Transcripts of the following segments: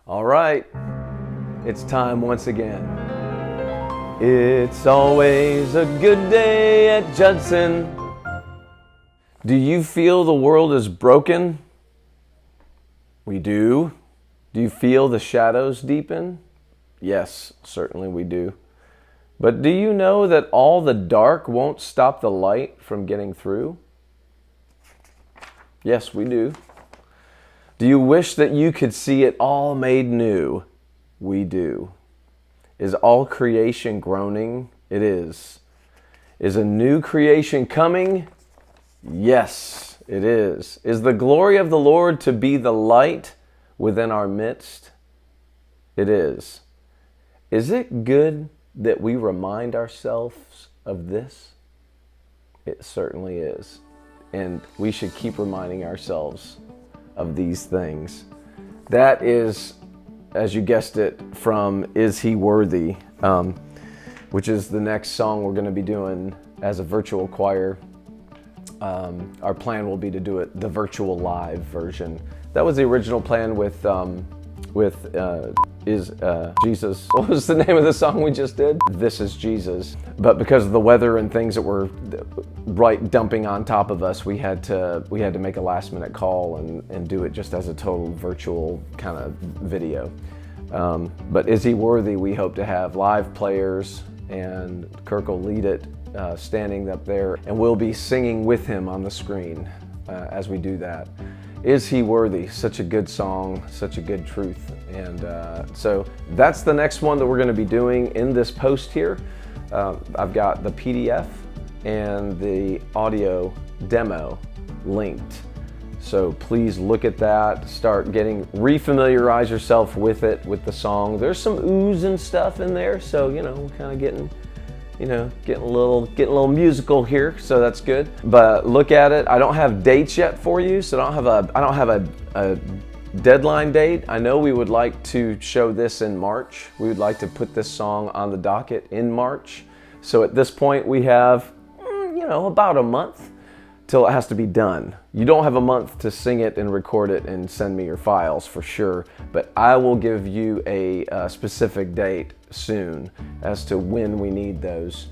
All right, it's time once again. It's always a good day at Judson. Do you feel the world is broken? We do. Do you feel the shadows deepen? Yes, certainly we do. But do you know that all the dark won't stop the light from getting through? Yes, we do. Do you wish that you could see it all made new? We do. Is all creation groaning? It is. Is a new creation coming? Yes, it is. Is the glory of the Lord to be the light within our midst? It is. Is it good that we remind ourselves of this? It certainly is. And we should keep reminding ourselves of these things. That is, as you guessed it, from Is He Worthy, which is the next song we're going to be doing as a virtual choir. Our plan will be to do it the virtual live version. That was the original plan with Jesus. What was the name of the song we just did? This Is Jesus. But because of the weather and things that were dumping on top of us, we had to make a last minute call and do it just as a total virtual kind of video. But Is He Worthy? We hope to have live players, and Kirk will lead it, standing up there, and we'll be singing with him on the screen as we do that. Is He Worthy? Such a good song, such a good truth. And so that's the next one that we're going to be doing in this post here. I've got the PDF and the audio demo linked. So please look at that, refamiliarize yourself with it, with the song. There's some oohs and stuff in there, so we're kind of getting a little musical here, so that's good. But look at it. I don't have dates yet for you, so I don't have a deadline date. I know we would like to show this in March. We would like to put this song on the docket in March. So at this point we have, about a month till it has to be done. You don't have a month to sing it and record it and send me your files for sure, but I will give you a specific date soon as to when we need those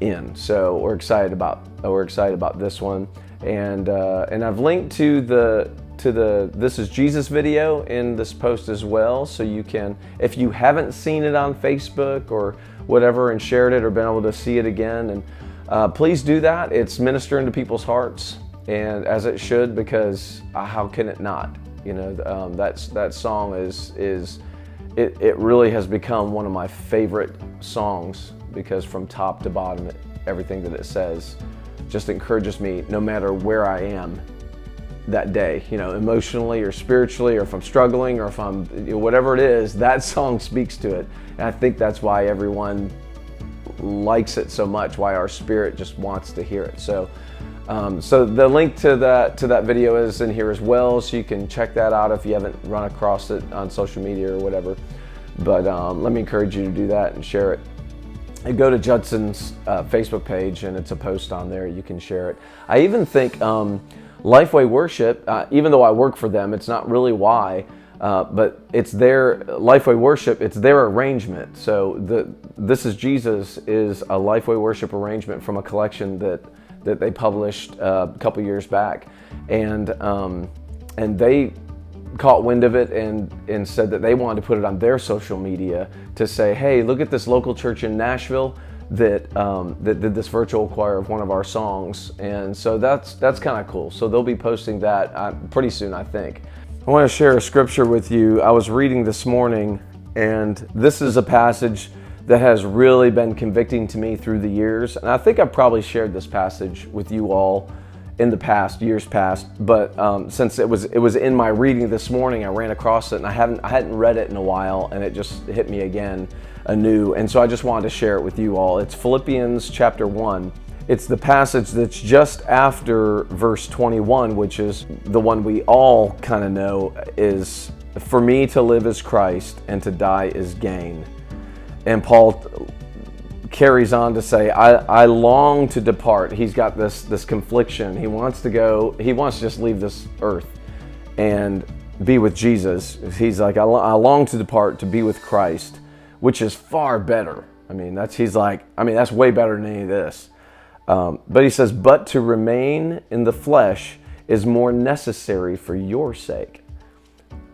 in. So we're excited about this one, and I've linked to the This Is Jesus video in this post as well, so you can, if you haven't seen it on Facebook or whatever and shared it or been able to see it again, and please do that. It's ministering to people's hearts, and as it should, because how can it not? That song it really has become one of my favorite songs, because from top to bottom, everything that it says just encourages me no matter where I am that day, emotionally or spiritually, or if I'm struggling, or if I'm, whatever it is, that song speaks to it. And I think that's why everyone likes it so much, why our spirit just wants to hear it. So the link to that video is in here as well, so you can check that out if you haven't run across it on social media or whatever. But let me encourage you to do that and share it. And go to Judson's Facebook page, and it's a post on there. You can share it. I even think Lifeway Worship, even though I work for them, it's not really why, but it's their Lifeway Worship, it's their arrangement. So This Is Jesus is a Lifeway Worship arrangement from a collection that they published a couple years back, and they caught wind of it and said that they wanted to put it on their social media to say, hey, look at this local church in Nashville that did this virtual choir of one of our songs. And so that's kind of cool. So they'll be posting that pretty soon, I think. I want to share a scripture with you. I was reading this morning, and this is a passage that has really been convicting to me through the years. And I think I've probably shared this passage with you all in the past, years past, but since it was in my reading this morning, I ran across it, and I hadn't read it in a while, and it just hit me again anew. And so I just wanted to share it with you all. It's Philippians chapter 1. It's the passage that's just after verse 21, which is the one we all kind of know is, for me to live is Christ and to die is gain. And Paul carries on to say, I long to depart. He's got this confliction. He wants to just leave this earth. And be with Jesus. He's like, I long to depart to be with Christ, which is far better. I mean, that's way better than any of this. But he says, but to remain in the flesh is more necessary for your sake.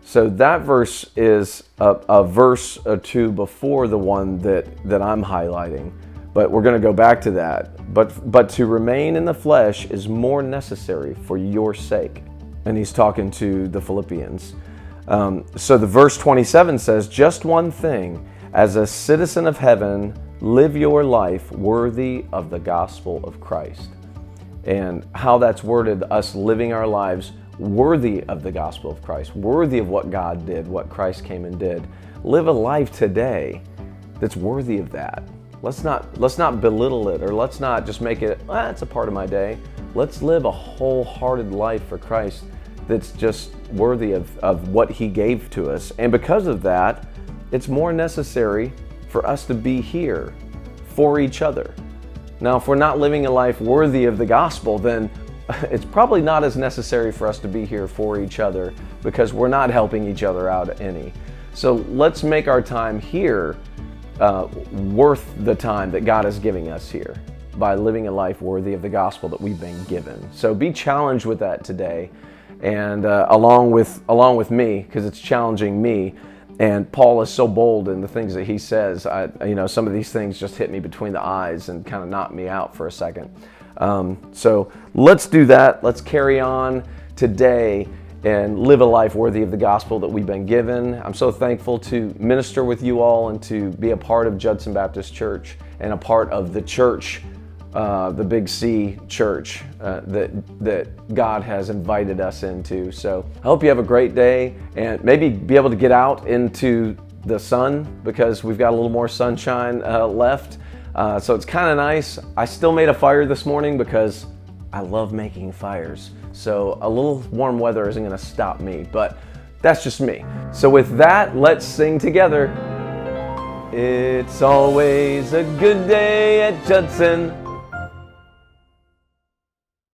So that verse is a verse or two before the one that I'm highlighting. But we're going to go back to that. But to remain in the flesh is more necessary for your sake. And he's talking to the Philippians. So the verse 27 says, just one thing, as a citizen of heaven, live your life worthy of the gospel of Christ. And how that's worded, us living our lives worthy of the gospel of Christ, worthy of what God did, what Christ came and did. Live a life today that's worthy of that. Let's not belittle it, or let's not just make it, it's a part of my day. Let's live a wholehearted life for Christ that's just worthy of what he gave to us. And because of that, it's more necessary for us to be here for each other. Now, if we're not living a life worthy of the gospel, then it's probably not as necessary for us to be here for each other, because we're not helping each other out any. So let's make our time here worth the time that God is giving us here by living a life worthy of the gospel that we've been given. So be challenged with that today, and along with me, because it's challenging me. And Paul is so bold in the things that he says. Some of these things just hit me between the eyes and kind of knocked me out for a second. So let's do that. Let's carry on today and live a life worthy of the gospel that we've been given. I'm so thankful to minister with you all and to be a part of Judson Baptist Church and a part of the church, the Big C church that God has invited us into. So I hope you have a great day, and maybe be able to get out into the sun, because we've got a little more sunshine left. So it's kind of nice. I still made a fire this morning because I love making fires. So a little warm weather isn't going to stop me, but that's just me. So with that, let's sing together. It's always a good day at Judson.